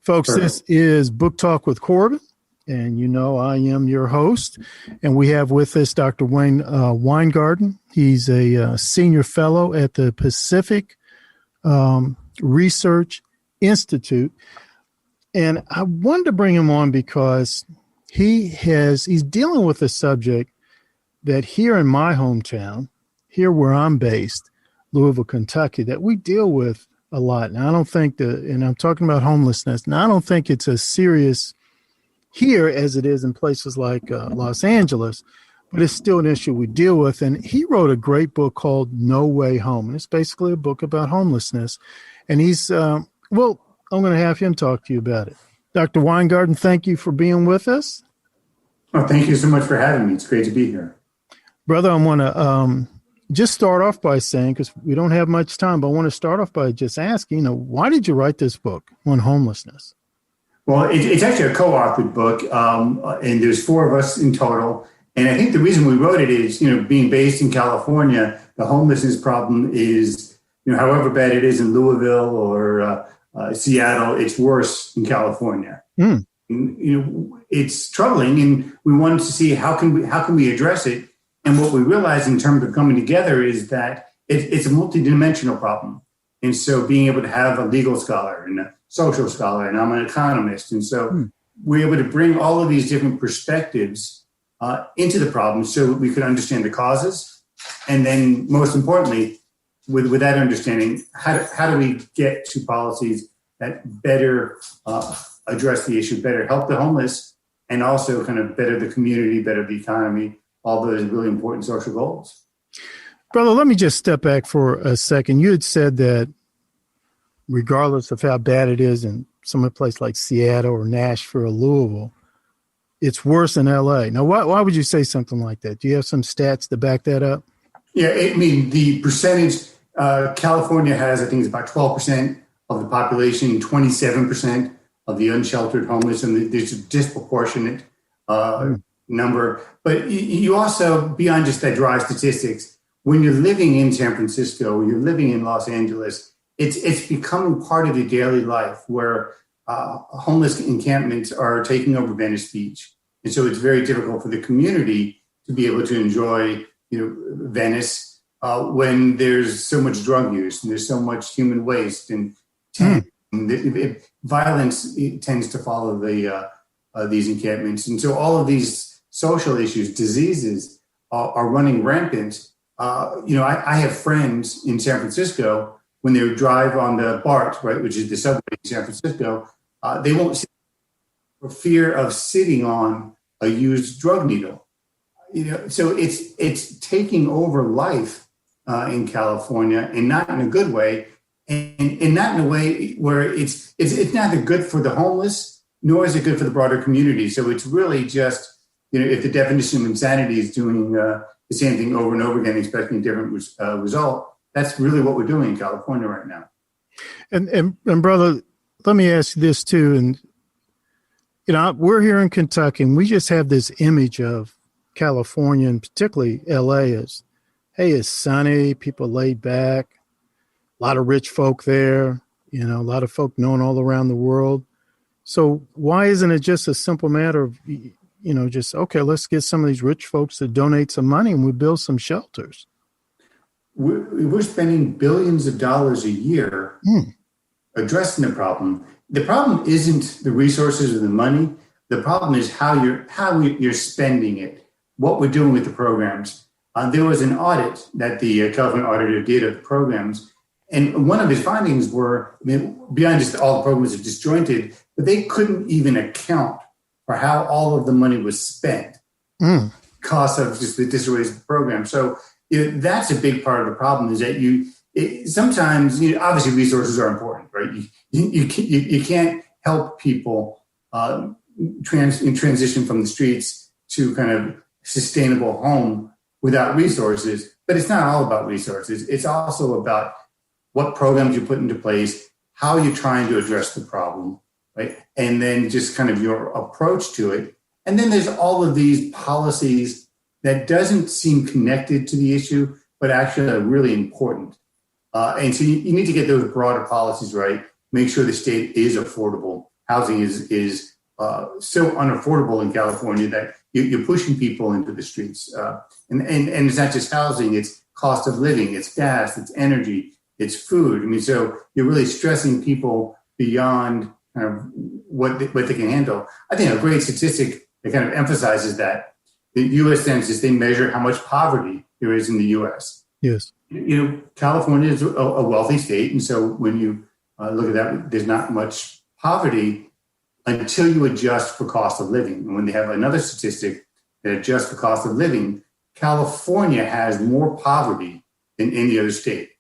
Folks, this is Book Talk with Corbin, and you know I am your host. And we have with us Dr. Wayne Winegarden. He's a senior fellow at the Pacific Research Institute. And I wanted to bring him on because he's dealing with a subject that here in my hometown, here where I'm based, Louisville, Kentucky, that we deal with a lot. Now, I don't think and I'm talking about homelessness. Now, I don't think it's as serious here as it is in places like Los Angeles, but it's still an issue we deal with. And he wrote a great book called No Way Home. And it's basically a book about homelessness. And I'm going to have him talk to you about it. Dr. Winegarden, thank you for being with us. Well, thank you so much for having me. It's great to be here. Brother, I want to just start off by saying, because we don't have much time, but I want to start off by just asking, why did you write this book on homelessness? Well, it's actually a co-authored book, and there's 4 of us in total. And I think the reason we wrote it is, being based in California, the homelessness problem is, however bad it is in Louisville or Seattle, it's worse in California. And, it's troubling, and we wanted to see how can we address it. And what we realized in terms of coming together is that it's a multidimensional problem. And so being able to have a legal scholar and a social scholar, and I'm an economist. And so we're able to bring all of these different perspectives into the problem so that we could understand the causes. And then most importantly, with that understanding, how do we get to policies that better address the issue, better help the homeless, and also kind of better the community, better the economy, all those really important social goals. Brother, let me just step back for a second. You had said that regardless of how bad it is in some place like Seattle or Nashville or Louisville, it's worse in L.A. Now, why would you say something like that? Do you have some stats to back that up? Yeah, the percentage, California has, I think it's about 12% of the population, 27% of the unsheltered homeless, and there's a disproportionate number. But you also, beyond just that dry statistics, when you're living in San Francisco, or you're living in Los Angeles, it's becoming part of your daily life where homeless encampments are taking over Venice Beach. And so it's very difficult for the community to be able to enjoy, Venice when there's so much drug use and there's so much human waste and violence tends to follow these encampments. And so all of these social issues, diseases are running rampant. I have friends in San Francisco, when they drive on the BART, right, which is the subway in San Francisco, they won't sit for fear of sitting on a used drug needle. So it's taking over life in California, and not in a good way, and not in a way where it's neither good for the homeless, nor is it good for the broader community. So it's really just, if the definition of insanity is doing the same thing over and over again, expecting a different result, that's really what we're doing in California right now. And brother, let me ask you this too. And, we're here in Kentucky, and we just have this image of California, and particularly LA, as, hey, it's sunny, people laid back, a lot of rich folk there, a lot of folk known all around the world. So why isn't it just a simple matter of, let's get some of these rich folks to donate some money and we build some shelters? We're spending billions of dollars a year addressing the problem. The problem isn't the resources or the money. The problem is how you're spending it, what we're doing with the programs. There was an audit that the California auditor did of the programs, and one of his findings were, beyond just all the programs are disjointed, but they couldn't even account for how all of the money was spent because of just the disarray of the program. So that's a big part of the problem, is that sometimes obviously resources are important, right? You can't help people transition from the streets to kind of sustainable home without resources, but it's not all about resources. It's also about what programs you put into place, how you're trying to address the problem, right? And then just kind of your approach to it. And then there's all of these policies that doesn't seem connected to the issue, but actually are really important. And so you need to get those broader policies right, make sure the state is affordable, housing is so unaffordable in California that you're pushing people into the streets. And it's not just housing, it's cost of living, it's gas, it's energy, it's food. I mean, so you're really stressing people beyond kind of what they can handle. I think a great statistic that kind of emphasizes that, the U.S. Census, they measure how much poverty there is in the U.S. Yes. California is a wealthy state. And so when you look at that, there's not much poverty until you adjust for cost of living. And when they have another statistic that adjusts for cost of living, California has more poverty than any other state.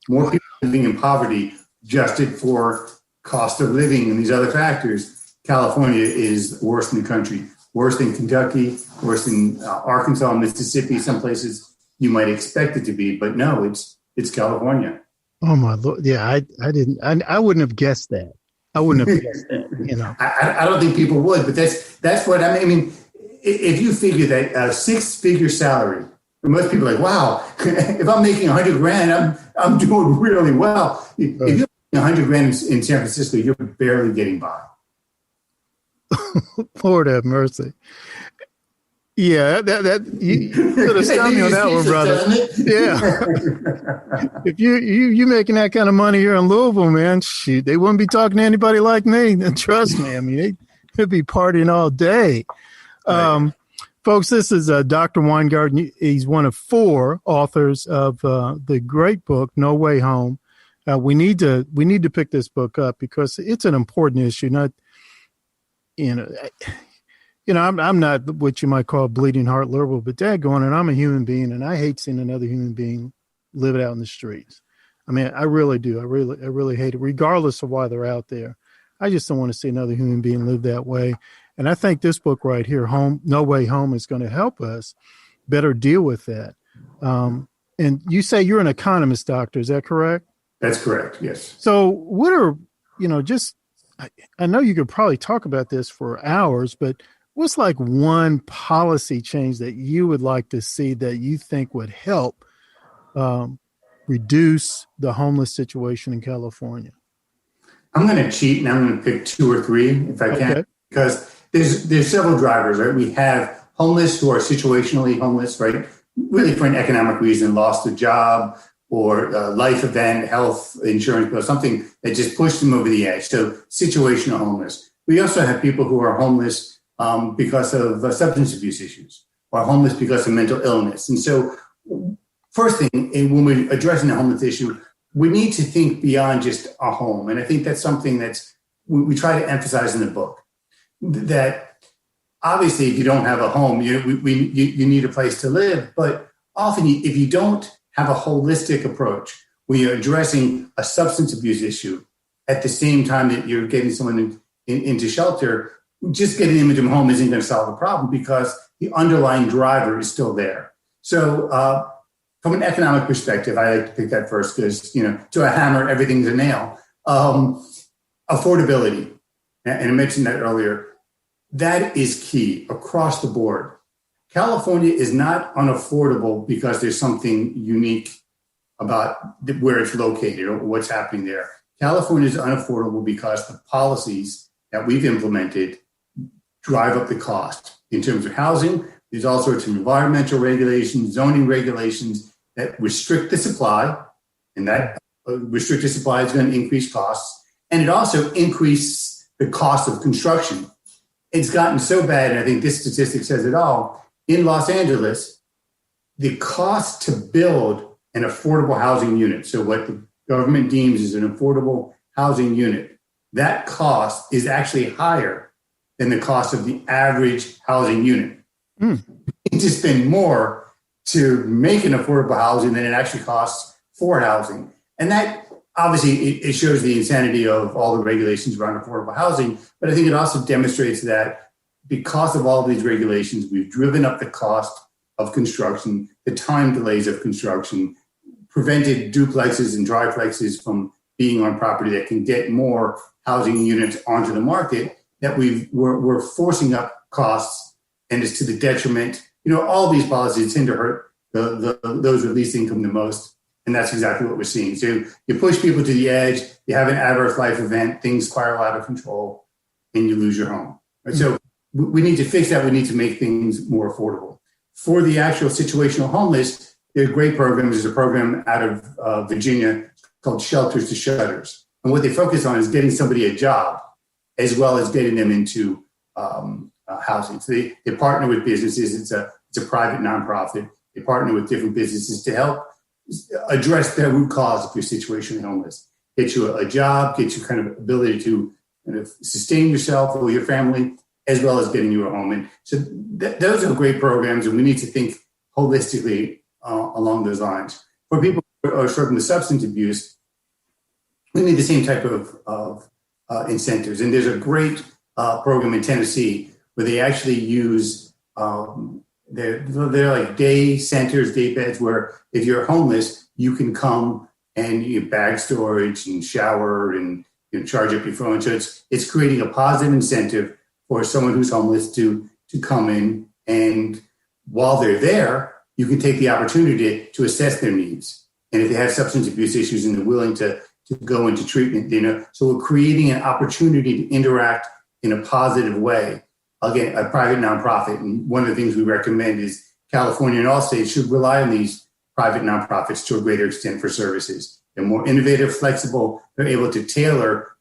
More people living in poverty adjusted for cost of living and these other factors. California is worse in the country, worse than Kentucky, worse than Arkansas, Mississippi, some places you might expect it to be, but no, it's California. Oh my Lord. Yeah, I wouldn't have guessed that. I wouldn't have guessed that, I don't think people would, but that's what I mean. If you figure that a 6-figure salary, most people are like, wow, if I'm making $100,000, I'm doing really well. If you're making $100,000 in San Francisco, you're barely getting by. Lord have mercy. Yeah, that you could have stopped me on that one, brother. Yeah. If you making that kind of money here in Louisville, man, shoot, they wouldn't be talking to anybody like me. Trust me. I mean, they'd be partying all day. Right. Folks, this is Dr. Winegarden. He's one of 4 authors of the great book, No Way Home. We need to pick this book up because it's an important issue. I'm not what you might call a bleeding heart liberal, but daggone it, I'm a human being, and I hate seeing another human being live it out in the streets. I mean, I really do. I really hate it, regardless of why they're out there. I just don't want to see another human being live that way. And I think this book right here, No Way Home, is going to help us better deal with that. And you say you're an economist, doctor. Is that correct? That's correct, yes. So what are, I know you could probably talk about this for hours, but what's like one policy change that you would like to see that you think would help reduce the homeless situation in California? I'm going to cheat and I'm going to pick 2 or 3 if I can, because there's several drivers, right? We have homeless who are situationally homeless, right? Really for an economic reason, lost a job or a life event, health insurance bill, something that just pushed them over the edge. So situational homeless. We also have people who are homeless because of substance abuse issues, or homeless because of mental illness. And so first thing, when we're addressing the homeless issue, we need to think beyond just a home. And I think that's something we try to emphasize in the book, that obviously if you don't have a home, you need a place to live. But often if you don't have a holistic approach where you're addressing a substance abuse issue at the same time that you're getting someone into shelter, just getting them into a home isn't going to solve the problem because the underlying driver is still there. So from an economic perspective, I like to pick that first because, to a hammer, everything's a nail. Affordability, and I mentioned that earlier, that is key across the board. California is not unaffordable because there's something unique about where it's located or what's happening there. California is unaffordable because the policies that we've implemented drive up the cost in terms of housing. There's all sorts of environmental regulations, zoning regulations that restrict the supply, and that restricted supply is going to increase costs. And it also increases the cost of construction. It's gotten so bad, and I think this statistic says it all. In Los Angeles, the cost to build an affordable housing unit, so what the government deems as an affordable housing unit, that cost is actually higher than the cost of the average housing unit. You need to spend more to make an affordable housing than it actually costs for housing. And that obviously it shows the insanity of all the regulations around affordable housing, but I think it also demonstrates that because of all of these regulations, we've driven up the cost of construction, the time delays of construction, prevented duplexes and triplexes from being on property that can get more housing units onto the market, that we're forcing up costs, and it's to the detriment. All these policies tend to hurt those with least income the most, and that's exactly what we're seeing. So you push people to the edge, you have an adverse life event, things spiral out of control, and you lose your home. Right? So we need to fix that. We need to make things more affordable. For the actual situational homeless, there are great programs. There's a program out of Virginia called Shelters to Shutters. And what they focus on is getting somebody a job as well as getting them into housing. So they partner with businesses. It's a private nonprofit. They partner with different businesses to help address the root cause of your situationally homeless. Get you a job, get you kind of ability to kind of sustain yourself or your family, as well as getting you a home. And so those are great programs, and we need to think holistically along those lines. For people who are struggling with substance abuse, we need the same type of incentives. And there's a great program in Tennessee where they actually use they're like day centers, day beds, where if you're homeless, you can come and you bag storage and shower and charge up your phone. So it's creating a positive incentive for someone who's homeless to come in, and while they're there, you can take the opportunity to assess their needs. And if they have substance abuse issues and they're willing to go into treatment, so we're creating an opportunity to interact in a positive way. Again, a private nonprofit. And one of the things we recommend is California and all states should rely on these private nonprofits to a greater extent for services. They're more innovative, flexible. They're able to tailor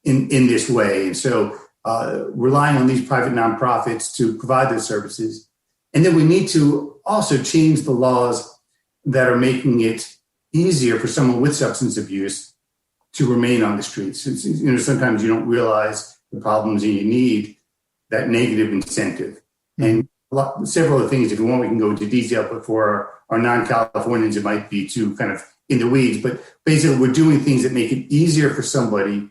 in this way. And so relying on these private nonprofits to provide those services. And then we need to also change the laws that are making it easier for someone with substance abuse to remain on the streets. Sometimes you don't realize the problems and you need that negative incentive. And several of the things, if you want, we can go into detail, but for our non-Californians, it might be too kind of in the weeds. But basically, we're doing things that make it easier for somebody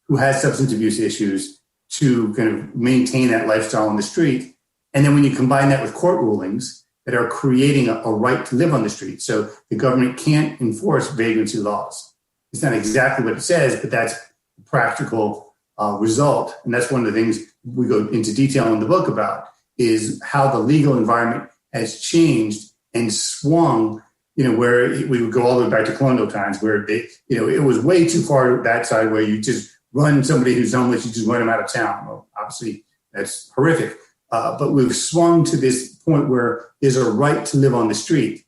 who has substance abuse issues to kind of maintain that lifestyle on the street. And then when you combine that with court rulings that are creating a right to live on the street, so the government can't enforce vagrancy laws. It's not exactly what it says, but that's the practical result. And that's one of the things we go into detail in the book about, is how the legal environment has changed and swung, where we would go all the way back to colonial times, where it was way too far that side, where you just run somebody who's homeless, you just run them out of town. Well, obviously, that's horrific. But we've swung to this point where there's a right to live on the street.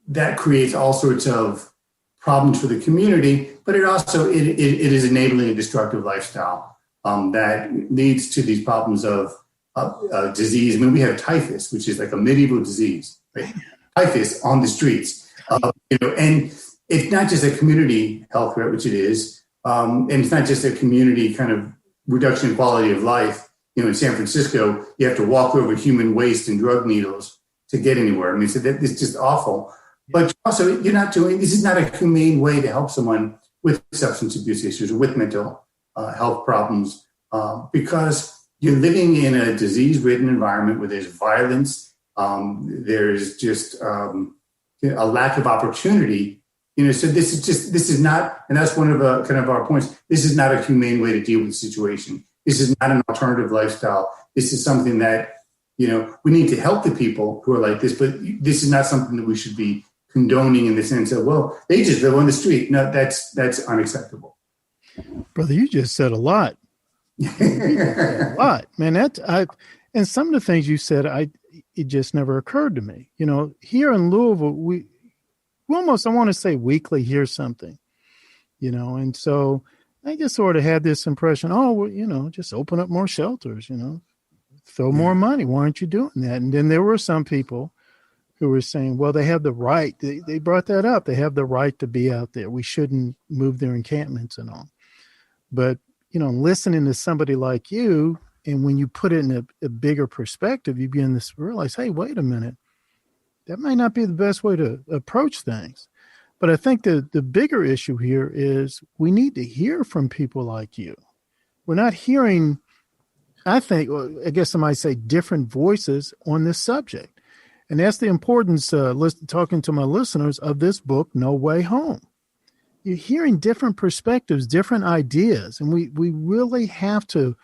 That creates all sorts of problems for the community, but it also it is enabling a destructive lifestyle that leads to these problems of disease. I mean, we have typhus, which is like a medieval disease, right? Typhus on the streets, and it's not just a community health threat, which it is, and it's not just a community kind of reduction in quality of life. In San Francisco, you have to walk over human waste and drug needles to get anywhere. I mean, so that it's just awful. But also, this is not a humane way to help someone with substance abuse issues or with mental health problems, because you're living in a disease-ridden environment where there's violence, there's just a lack of opportunity. So this is not, and that's one of kind of our points. This is not a humane way to deal with the situation. This is not an alternative lifestyle. This is something that, we need to help the people who are like this, but this is not something that we should be condoning in the sense of, well, they just live on the street. No, that's unacceptable. Brother, you just said a lot. A lot, man. And some of the things you said, it just never occurred to me. Here in Louisville, we almost, I want to say weekly hear something, and so I just sort of had this impression, just open up more shelters, throw more money. Why aren't you doing that? And then there were some people who were saying, well, they have the right. They brought that up. They have the right to be out there. We shouldn't move their encampments and all. But, listening to somebody like you, and when you put it in a bigger perspective, you begin to realize, hey, wait a minute. That might not be the best way to approach things. But I think the bigger issue here is we need to hear from people like you. We're not hearing, I guess I might say, different voices on this subject. And that's the importance, talking to my listeners, of this book, No Way Home. You're hearing different perspectives, different ideas, and we really have to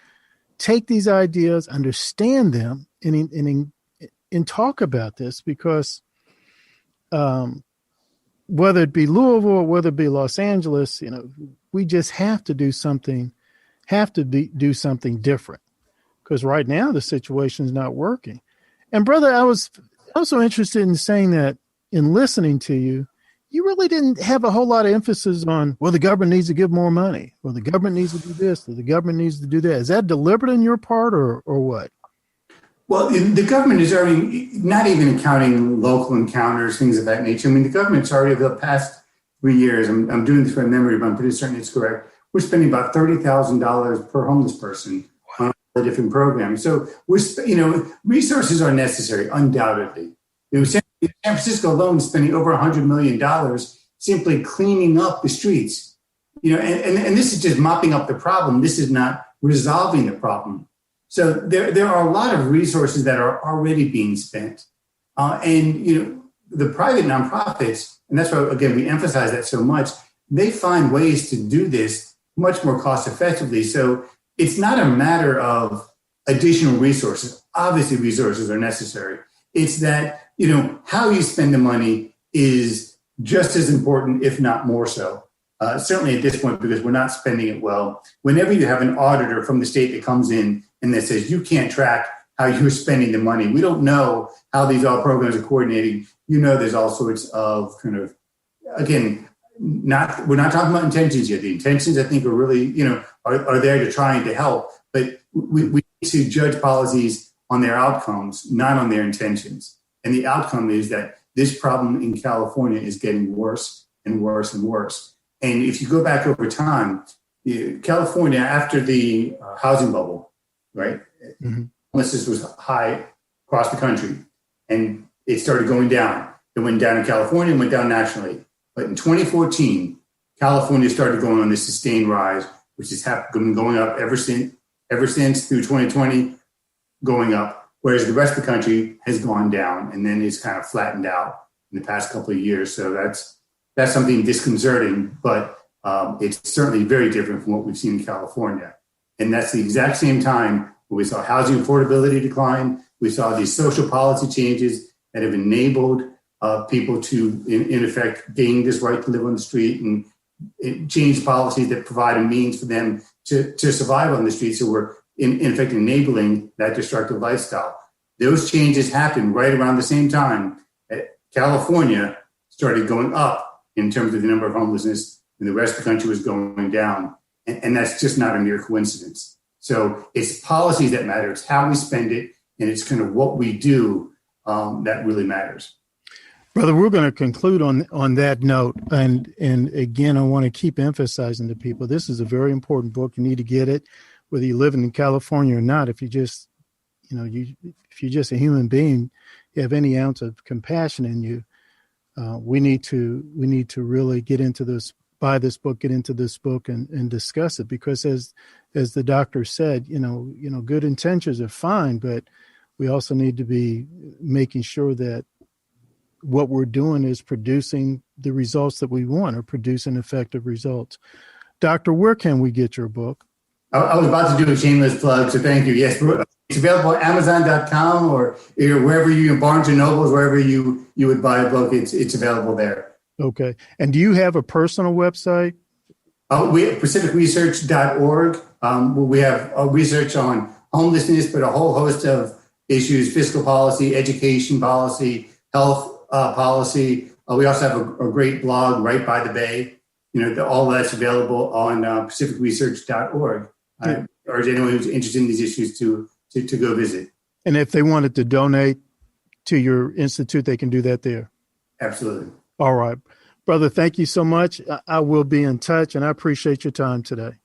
take these ideas, understand them, and talk about this, because whether it be Louisville or whether it be Los Angeles, we just have to do something, have to do something different, because right now the situation is not working. And brother, I was also interested in saying that in listening to you, you really didn't have a whole lot of emphasis on, well, the government needs to give more money, or the government needs to do this, or the government needs to do that. Is that deliberate on your part, or what? Well, the government is already, not even counting local encounters, things of that nature. I mean, the government's already, over the past 3 years, I'm doing this from memory, but I'm pretty certain it's correct, we're spending about $30,000 per homeless person on all the different programs. So resources are necessary, undoubtedly. San Francisco alone is spending over $100 million simply cleaning up the streets. And this is just mopping up the problem. This is not resolving the problem. So there are a lot of resources that are already being spent. The private nonprofits, and that's why, again, we emphasize that so much, they find ways to do this much more cost effectively. So it's not a matter of additional resources. Obviously, resources are necessary. It's that, how you spend the money is just as important, if not more so. Certainly at this point, because we're not spending it well. Whenever you have an auditor from the state that comes in and that says, you can't track how you're spending the money, we don't know how these all programs are coordinating. There's all sorts of again, we're not talking about intentions yet. The intentions, I think, are really, are there to try and to help. But we need to judge policies on their outcomes, not on their intentions. And the outcome is that this problem in California is getting worse and worse and worse. And if you go back over time, California, after the housing bubble, right, homelessness was high across the country, and it started going down. It went down in California and went down nationally. But in 2014, California started going on this sustained rise, which has been going up ever since through 2020, going up, whereas the rest of the country has gone down and then it's kind of flattened out in the past couple of years. So that's something disconcerting, but it's certainly very different from what we've seen in California. And that's the exact same time when we saw housing affordability decline. We saw these social policy changes that have enabled people to, in effect, gain this right to live on the street and change policies that provide a means for them to survive on the street. So we're, in effect, enabling that destructive lifestyle. Those changes happened right around the same time that California started going up in terms of the number of homelessness, and the rest of the country was going down. And that's just not a mere coincidence. So it's policies that matter. It's how we spend it, and it's kind of what we do that really matters. Brother, we're going to conclude on that note. And again, I want to keep emphasizing to people, this is a very important book. You need to get it, whether you live in California or not. If you just, if you're just a human being, you have any ounce of compassion in you, we need to really get into this, buy this book, get into this book and discuss it. Because as the doctor said, good intentions are fine, but we also need to be making sure that what we're doing is producing the results that we want, or producing effective results. Doctor, where can we get your book? I was about to do a shameless plug, so thank you. Yes, it's available at Amazon.com or wherever Barnes & Nobles, wherever you would buy a book, it's available there. Okay. And do you have a personal website? We have pacificresearch.org. We have research on homelessness, but a whole host of issues: fiscal policy, education policy, health policy. We also have a great blog, Right by the Bay. All that's available on pacificresearch.org. I urge anyone who's interested in these issues to go visit. And if they wanted to donate to your institute, they can do that there. Absolutely. All right. Brother, thank you so much. I will be in touch, and I appreciate your time today.